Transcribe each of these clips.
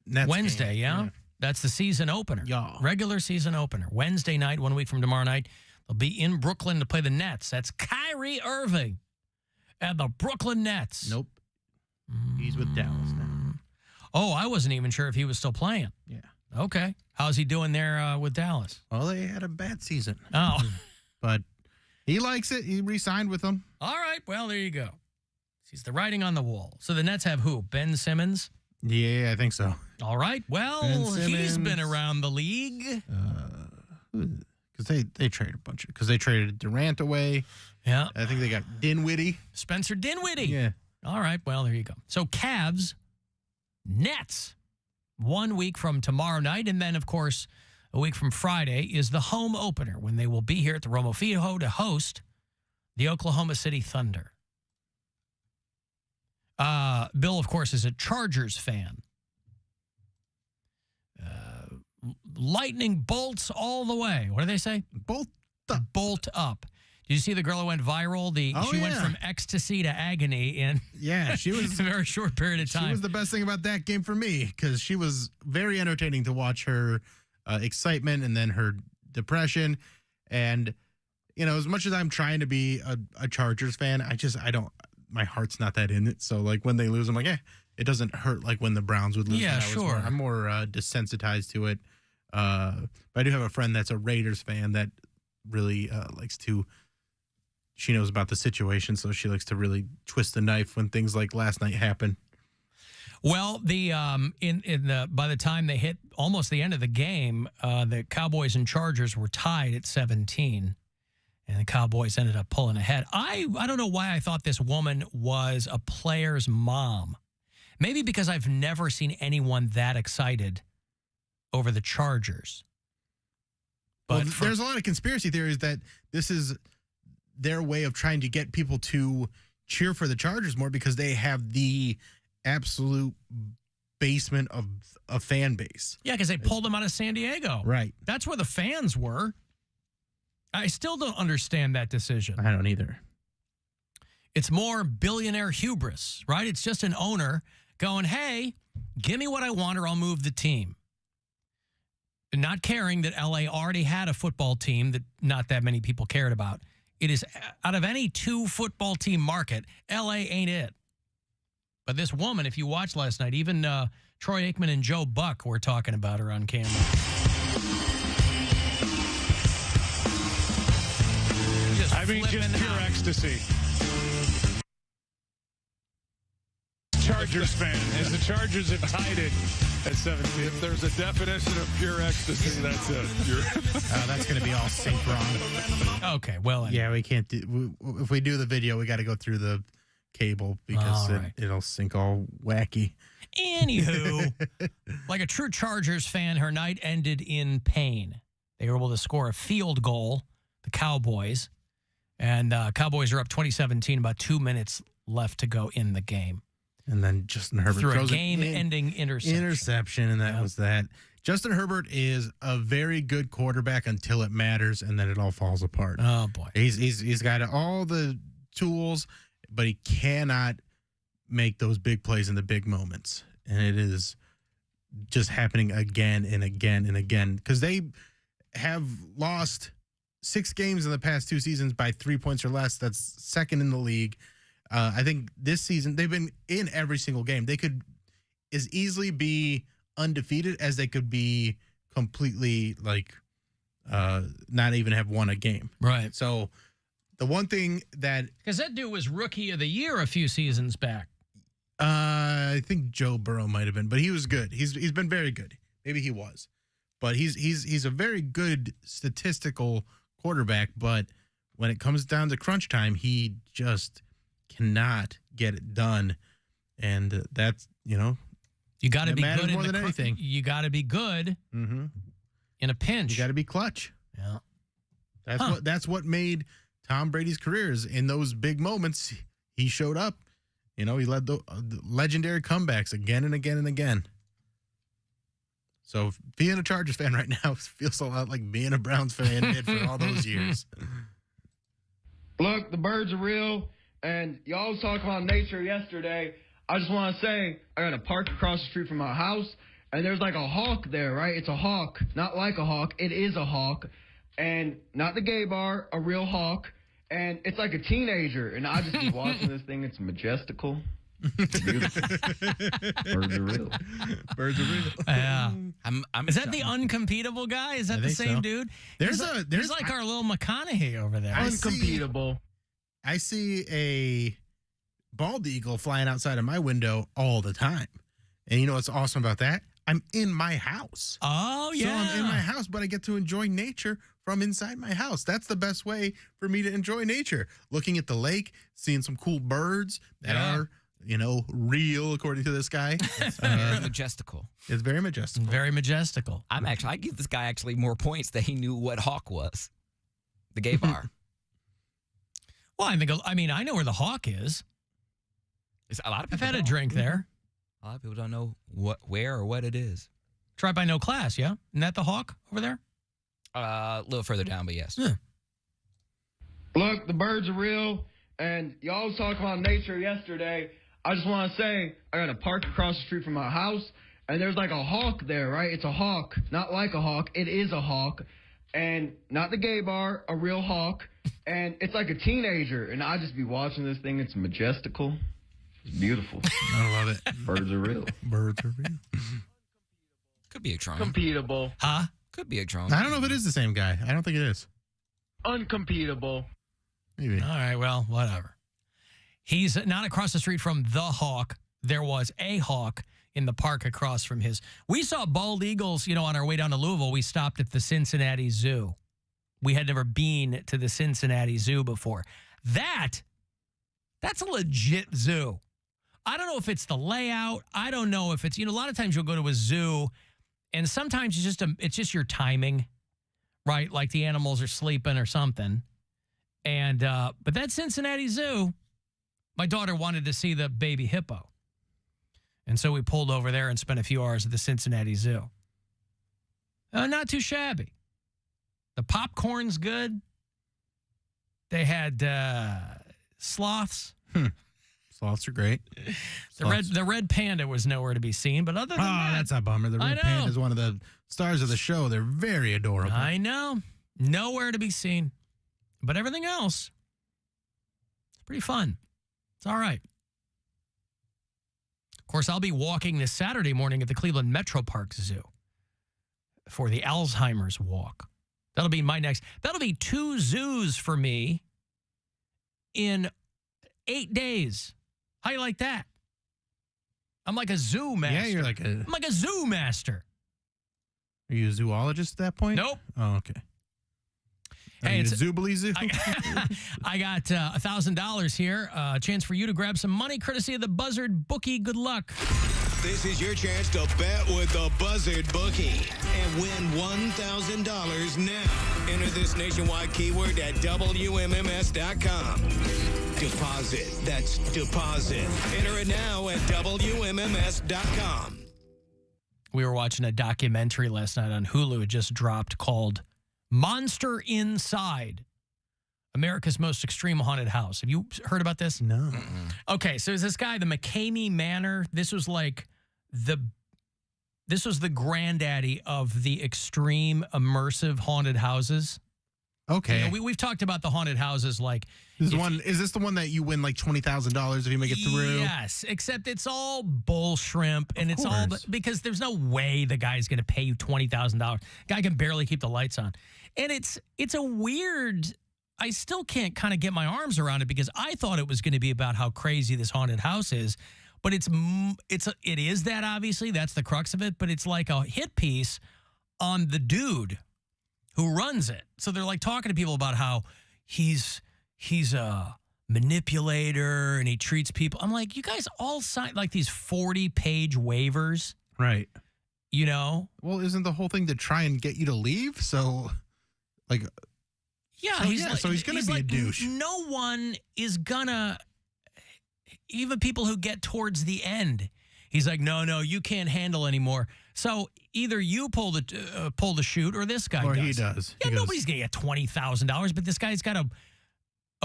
Nets Wednesday, game. yeah? That's the season opener. Yeah. Regular season opener. Wednesday night, 1 week from tomorrow night. They'll be in Brooklyn to play the Nets. That's Kyrie Irving and the Brooklyn Nets. Nope. He's with Dallas now. Oh, I wasn't even sure if he was still playing. Yeah. Okay. How's he doing there with Dallas? Well, they had a bad season. Oh. But he likes it. He re-signed with them. All right. Well, there you go. Sees the writing on the wall. So the Nets have who? Ben Simmons? Yeah, I think so. All right. Well, he's been around the league. Because they traded a bunch of... Because they traded Durant away. Yeah. I think they got Dinwiddie. Spencer Dinwiddie. Yeah. All right. Well, there you go. So Cavs, Nets, 1 week from tomorrow night. And then, of course, a week from Friday is the home opener when they will be here at the Romo Fijo to host the Oklahoma City Thunder. Bill, of course, is a Chargers fan. Lightning bolts all the way. What do they say? Bolt up. Did you see the girl who went viral? She went from ecstasy to agony in she was a very short period of time. She was the best thing about that game for me because she was very entertaining to watch her excitement and then her depression. And, you know, as much as I'm trying to be a Chargers fan, I don't, my heart's not that in it. So, like, when they lose, I'm like, it doesn't hurt like when the Browns would lose. Yeah, sure. I'm more desensitized to it. But I do have a friend that's a Raiders fan that really likes to, she knows about the situation, so she likes to really twist the knife when things like last night happen. Well, by the time they hit almost the end of the game, the Cowboys and Chargers were tied at 17, and the Cowboys ended up pulling ahead. I don't know why I thought this woman was a player's mom. Maybe because I've never seen anyone that excited over the Chargers. But there's a lot of conspiracy theories that this is their way of trying to get people to cheer for the Chargers more because they have the absolute basement of a fan base. Yeah, because they pulled them out of San Diego. Right. That's where the fans were. I still don't understand that decision. I don't either. It's more billionaire hubris, right? It's just an owner going, hey, give me what I want or I'll move the team. And not caring that LA already had a football team that not that many people cared about. It is, out of any two football team market, LA ain't it. But this woman, if you watched last night, even Troy Aikman and Joe Buck were talking about her on camera. Just pure ecstasy. Chargers fan. As the Chargers have tied it at 17. If there's a definition of pure ecstasy, that's it. That's going to be all sync wrong. Okay, well. Anyway. Yeah, we can't do. If we do the video, we got to go through the cable because it'll sync all wacky. Anywho, like a true Chargers fan, her night ended in pain. They were able to score a field goal, the Cowboys, and Cowboys are up 2017, about 2 minutes left to go in the game. And then Justin Herbert threw a throws game-ending interception. And that was that. Justin Herbert is a very good quarterback until it matters, and then it all falls apart. Oh, boy. He's got all the tools, but he cannot make those big plays in the big moments. And it is just happening again and again and again because they have lost 6 games in the past 2 seasons by 3 points or less. That's second in the league. I think this season they've been in every single game. They could as easily be undefeated as they could be completely not even have won a game. Right. So the one thing that because that dude was Rookie of the Year a few seasons back. I think Joe Burrow might have been, but he was good. He's been very good. Maybe he was, but he's a very good statistical quarterback. But when it comes down to crunch time, he just cannot get it done, and that's you got to be good more than anything. You got to be good in a pinch. You got to be clutch. Yeah, that's what made Tom Brady's careers in those big moments. He showed up. He led the legendary comebacks again and again and again. So being a Chargers fan right now feels a lot like being a Browns fan did for all those years. Look, the birds are real, and y'all was talking about nature yesterday. I just want to say I got a park across the street from my house, and there's like a hawk there, right? It's a hawk, not like a hawk. It is a hawk, and not the gay bar, a real hawk. And it's like a teenager, and I just be watching this thing. It's majestical. It's beautiful. Birds are real. Birds are real. Yeah. I'm Is that the uncompetable guy? Is that the think same so. dude? There's He's like our little McConaughey over there. Uncompetable. I see a bald eagle flying outside of my window all the time. And you know what's awesome about that? I'm in my house. Oh, yeah. So I'm in my house, but I get to enjoy nature from inside my house. That's the best way for me to enjoy nature. Looking at the lake, seeing some cool birds that are, you know, real according to this guy. very majestical. It's very majestical. Very majestical. I give this guy actually more points that he knew what hawk was. The gay bar. Well, I know where the hawk is. A lot of I've people had a don't. drink there. A lot of people don't know where or what it is. Try by no class, yeah? Isn't that the hawk over there? A little further down, but yes. Yeah. Look, the birds are real, and y'all was talking about nature yesterday. I just want to say, I got a park across the street from my house, and there's like a hawk there, right? It's a hawk, not like a hawk. It is a hawk, and not the gay bar, a real hawk. And it's like a teenager, and I just be watching this thing. It's majestical. It's beautiful. I love it. Birds are real. Birds are real. Could be a drone. Uncompetable. Huh? Could be a drone. I don't know if it is the same guy. I don't think it is. Uncompetable. Maybe. All right, well, whatever. He's not across the street from the hawk. There was a hawk in the park across from his. We saw bald eagles, on our way down to Louisville. We stopped at the Cincinnati Zoo. We had never been to the Cincinnati Zoo before. That's a legit zoo. I don't know if it's the layout. I don't know if it's, a lot of times you'll go to a zoo and sometimes it's just your timing, right? Like the animals are sleeping or something. And, but that Cincinnati Zoo, my daughter wanted to see the baby hippo. And so we pulled over there and spent a few hours at the Cincinnati Zoo. Not too shabby. The popcorn's good. They had sloths. Sloths are great. The red panda was nowhere to be seen, but other than that, that's a bummer. The red panda is one of the stars of the show. They're very adorable. I know. Nowhere to be seen. But everything else, it's pretty fun. It's all right. Of course, I'll be walking this Saturday morning at the Cleveland Metro Park Zoo for the Alzheimer's Walk. That'll be 2 zoos for me in 8 days. How you like that? I'm like a zoo master. Yeah, I'm like a zoo master. Are you a zoologist at that point? Nope. Oh, okay. Hey, it's it's a Zoobly Zoo. I got $1,000 here. A chance for you to grab some money, courtesy of the Buzzard Bookie. Good luck. This is your chance to bet with the Buzzard Bookie and win $1,000 now. Enter this nationwide keyword at WMMS.com. Deposit. That's deposit. Enter it now at WMMS.com. We were watching a documentary last night on Hulu. It just dropped called Monster Inside, America's Most Extreme Haunted House. Have you heard about this? No. Okay, so there's this guy, the McCamey Manor. This was the granddaddy of the extreme immersive haunted houses. Okay. We've talked about the haunted houses like... Is this the one that you win like $20,000 if you make it through? Yes, except it's all bull shrimp, and it's all because there's no way the guy's going to pay you $20,000. Guy can barely keep the lights on, and it's a weird. I still can't kind of get my arms around it because I thought it was going to be about how crazy this haunted house is, but it is that obviously that's the crux of it, but it's like a hit piece on the dude who runs it. So they're like talking to people about how he's a manipulator and he treats people. I'm like, you guys all signed like these 40-page waivers. Right. Well, isn't the whole thing to try and get you to leave? So, like... Yeah, so he's going to be like, a douche. No one is going to... Even people who get towards the end. He's like, no, you can't handle anymore. So either you pull the chute or this guy does. Or he does. Yeah, nobody's going to get $20,000, but this guy's got a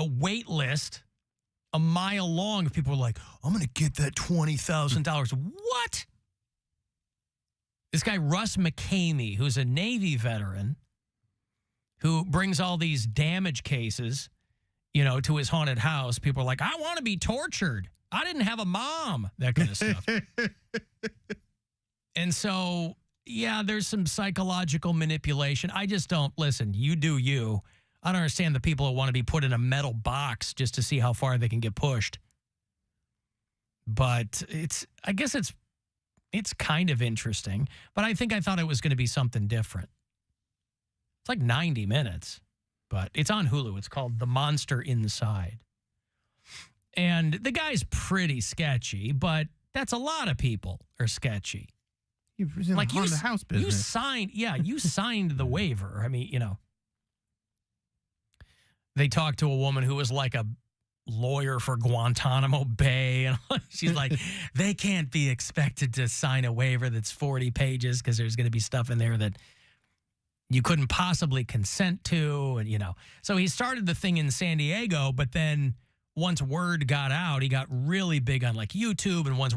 wait list a mile long of people who are like, I'm going to get that $20,000. What? This guy, Russ McCamey, who's a Navy veteran, who brings all these damage cases, to his haunted house. People are like, I want to be tortured. I didn't have a mom, that kind of stuff. And so, yeah, there's some psychological manipulation. I just don't, listen, you do you. I don't understand the people who want to be put in a metal box just to see how far they can get pushed. But I guess it's kind of interesting. But I thought it was going to be something different. It's like 90 minutes, but it's on Hulu. It's called The Monster Inside. And the guy's pretty sketchy, but that's a lot of people are sketchy. You're like on the house business. You signed the waiver. I mean, they talked to a woman who was like a lawyer for Guantanamo Bay, and she's like, they can't be expected to sign a waiver that's 40 pages because there's going to be stuff in there that you couldn't possibly consent to, and So he started the thing in San Diego, but then once word got out, he got really big on like YouTube, and once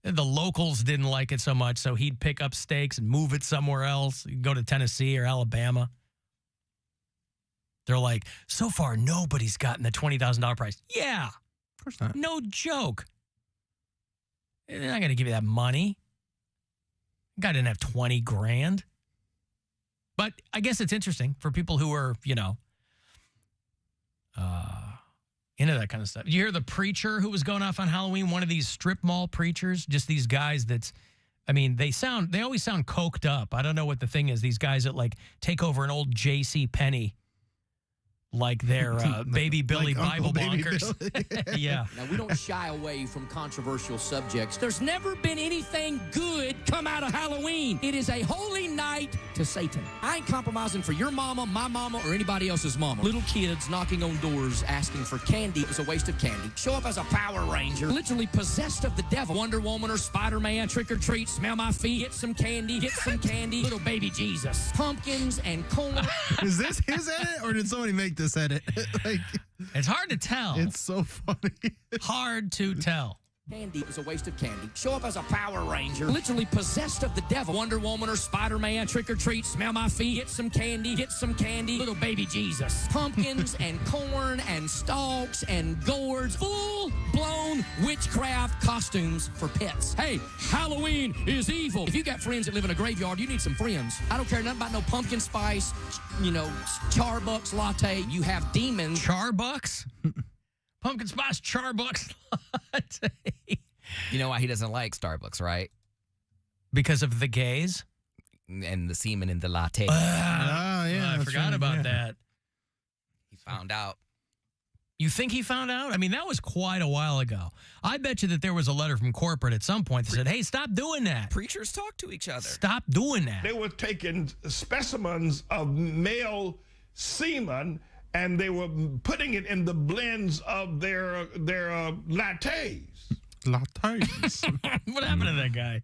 the locals didn't like it so much, so he'd pick up stakes and move it somewhere else. He'd go to Tennessee or Alabama. They're like, so far, nobody's gotten the $20,000 prize. Yeah. Of course not. No joke. They're not going to give you that money. Guy didn't have 20 grand. But I guess it's interesting for people who are, into that kind of stuff. You hear the preacher who was going off on Halloween, one of these strip mall preachers, just these guys they always sound coked up. I don't know what the thing is. These guys that like take over an old J.C. Penney, like they're Baby Billy like Bible Baby bonkers. Yeah. Now, we don't shy away from controversial subjects. There's never been anything good come out of Halloween. It is a holy night to Satan. I ain't compromising for your mama, my mama, or anybody else's mama. Little kids knocking on doors asking for candy is a waste of candy. Show up as a Power Ranger, literally possessed of the devil. Wonder Woman or Spider-Man, trick or treat, smell my feet, get some candy, little baby Jesus. Pumpkins and corn. Is this his edit, or did somebody make this edit? It's hard to tell. It's so funny. Hard to tell. Candy is a waste of candy. Show up as a Power Ranger, literally possessed of the devil. Wonder Woman or Spider-Man, trick or treat, smell my feet, get some candy, little baby Jesus. Pumpkins and corn and stalks and gourds, full-blown witchcraft costumes for pets. Hey, Halloween is evil. If you got friends that live in a graveyard, you need some friends. I don't care nothing about no pumpkin spice, Charbucks latte. You have demons. Charbucks? Pumpkin spice Charbucks latte. You know why he doesn't like Starbucks, right? Because of the gays? And the semen in the latte. I forgot about that. He found out. You think he found out? I mean, that was quite a while ago. I bet you that there was a letter from corporate at some point that said, hey, stop doing that. Preachers talk to each other. Stop doing that. They were taking specimens of male semen and they were putting it in the blends of their lattes. Lattes. What happened to that guy?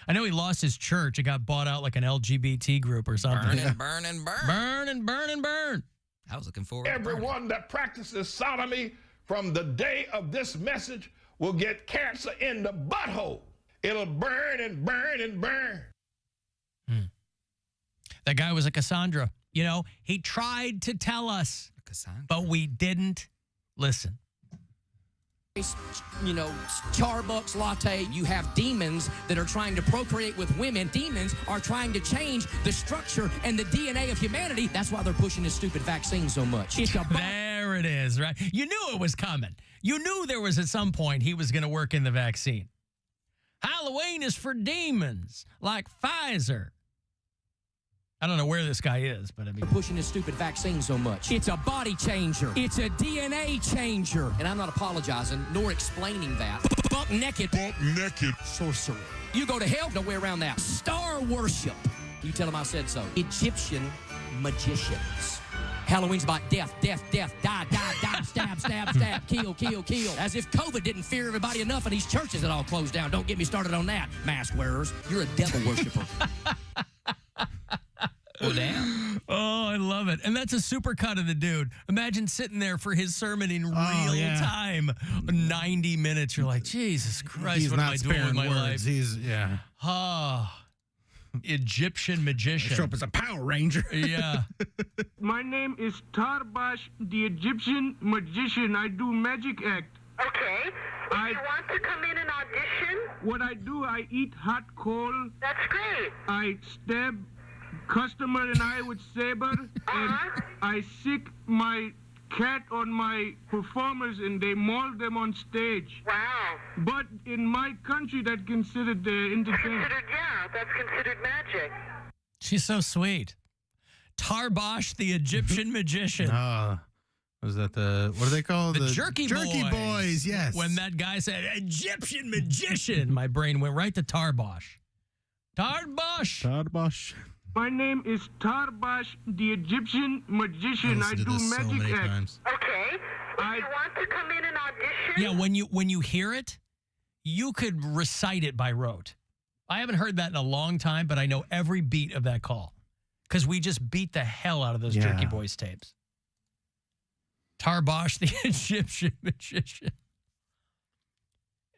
I know he lost his church. It got bought out like an LGBT group or something. Burn and burn. Burn and burn and burn. I was looking forward Everyone that practices sodomy from the day of this message will get cancer in the butthole. It'll burn and burn and burn. That guy was a Cassandra. He tried to tell us, but we didn't listen. Charbucks latte. You have demons that are trying to procreate with women. Demons are trying to change the structure and the DNA of humanity. That's why they're pushing this stupid vaccine so much. There it is, right? You knew it was coming. You knew there was at some point he was going to work in the vaccine. Halloween is for demons, like Pfizer. I don't know where this guy is, but I mean... They're pushing this stupid vaccine so much. It's a body changer. It's a DNA changer. And I'm not apologizing nor explaining that. Buck naked. Sorcery. You go to hell, no way around that. Star worship. You tell them I said so. Egyptian magicians. Halloween's about death, die, stab, kill. As if COVID didn't fear everybody enough in these churches that all closed down. Don't get me started on that, mask wearers. You're a devil worshiper. Oh, damn. Oh, I love it. And that's a super cut of the dude. Imagine sitting there for his sermon in real time. 90 minutes. You're like, Jesus Christ, He's what am not I doing with sparing my words. life? He's, yeah. Oh. Egyptian magician. Show up as a Power Ranger. Yeah. My name is Tarbash, the Egyptian magician. I do magic act. Okay. If you want to come in and audition? What I do, I eat hot coal. That's great. I stab customer and I with saber. And I sick my cat on my performers and they maul them on stage. Wow. But in my country, that's considered entertainment. That's considered magic. She's so sweet. Tarbash, the Egyptian magician. Was that what do they call the Jerky Boys? Jerky Boys, yes. When that guy said Egyptian magician, my brain went right to Tarbash. Tarbash. My name is Tarbash, the Egyptian magician. I do magic acts. Okay. If you want to come in and audition? Yeah, when you hear it, you could recite it by rote. I haven't heard that in a long time, but I know every beat of that call because we just beat the hell out of those Jerky Boys tapes. Tarbash, the Egyptian magician.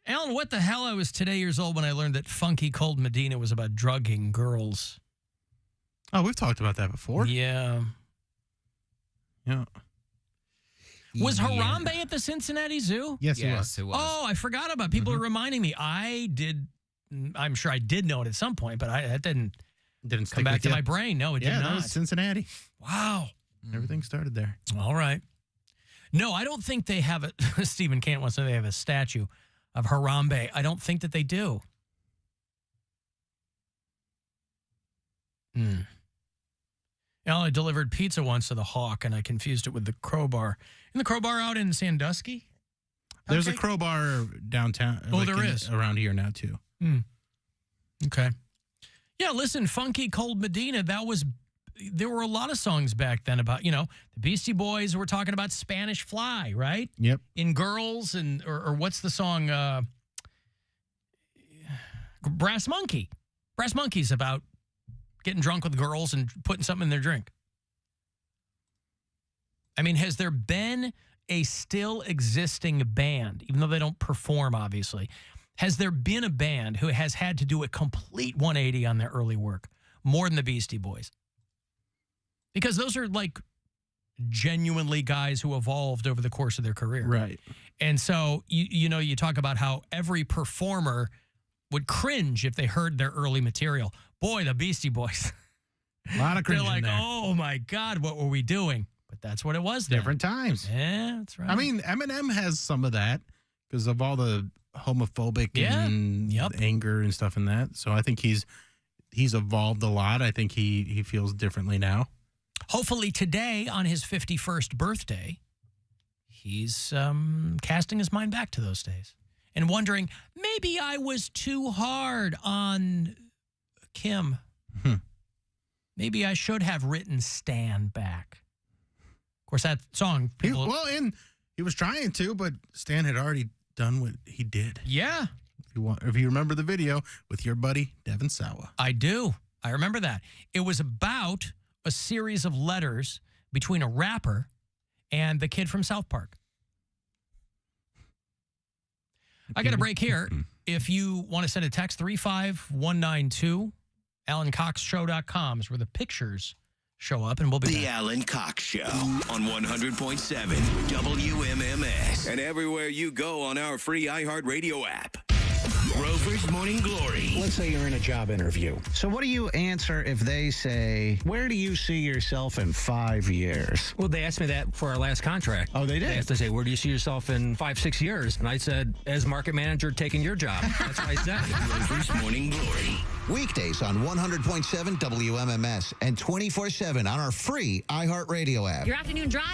Alan, what the hell? I was today years old when I learned that Funky Cold Medina was about drugging girls. Oh, we've talked about that before. Yeah. Yeah. Was Harambe at the Cincinnati Zoo? Yes, he was. Oh, I forgot about it. People are reminding me. I'm sure I did know it at some point, but that didn't come back to my brain. No, it did not. That was Cincinnati. Wow. Everything started there. All right. No, I don't think they have a Stephen Cant wants to know they have a statue of Harambe. I don't think that they do. I delivered pizza once to the Hawk, and I confused it with the Crowbar. Isn't the Crowbar out in Sandusky? There's a Crowbar downtown. Oh, there is. Around here now, too. Okay. Yeah, listen, Funky Cold Medina, there were a lot of songs back then about, the Beastie Boys were talking about Spanish Fly, right? Yep. In Girls, or what's the song? Brass Monkey. Brass Monkey's about getting drunk with girls and putting something in their drink. I mean, has there been a still existing band, even though they don't perform, obviously, has there been a band who has had to do a complete 180 on their early work, more than the Beastie Boys? Because those are like genuinely guys who evolved over the course of their career. Right. And so, you talk about how every performer would cringe if they heard their early material. Boy, the Beastie Boys. A lot of cringe. They're like, there. oh my God, what were we doing? But that's what it was then. Different times. Yeah, that's right. I mean, Eminem has some of that because of all the homophobic and anger and stuff in that. So I think he's evolved a lot. I think he feels differently now. Hopefully today, on his 51st birthday, he's casting his mind back to those days and wondering, maybe I was too hard on Kim. Maybe I should have written Stan back. Of course, that song... and he was trying to, but Stan had already done what he did. Yeah. If you remember the video with your buddy, Devin Sawa. I do. I remember that. It was about a series of letters between a rapper and the kid from South Park. I got a break here. If you want to send a text, 35192, AlanCoxShow.com is where the pictures show up, and we'll be The Alan Cox Show on 100.7 WMMS and everywhere you go on our free iHeartRadio app. Rover's Morning Glory. Let's say you're in a job interview. So what do you answer if they say, where do you see yourself in 5 years? Well, they asked me that for our last contract. Oh, they did? They asked to say, where do you see yourself in 5-6 years? And I said, as market manager taking your job. That's what I said. Rover's Morning Glory. Weekdays on 100.7 WMMS and 24/7 on our free iHeartRadio app. Your afternoon drive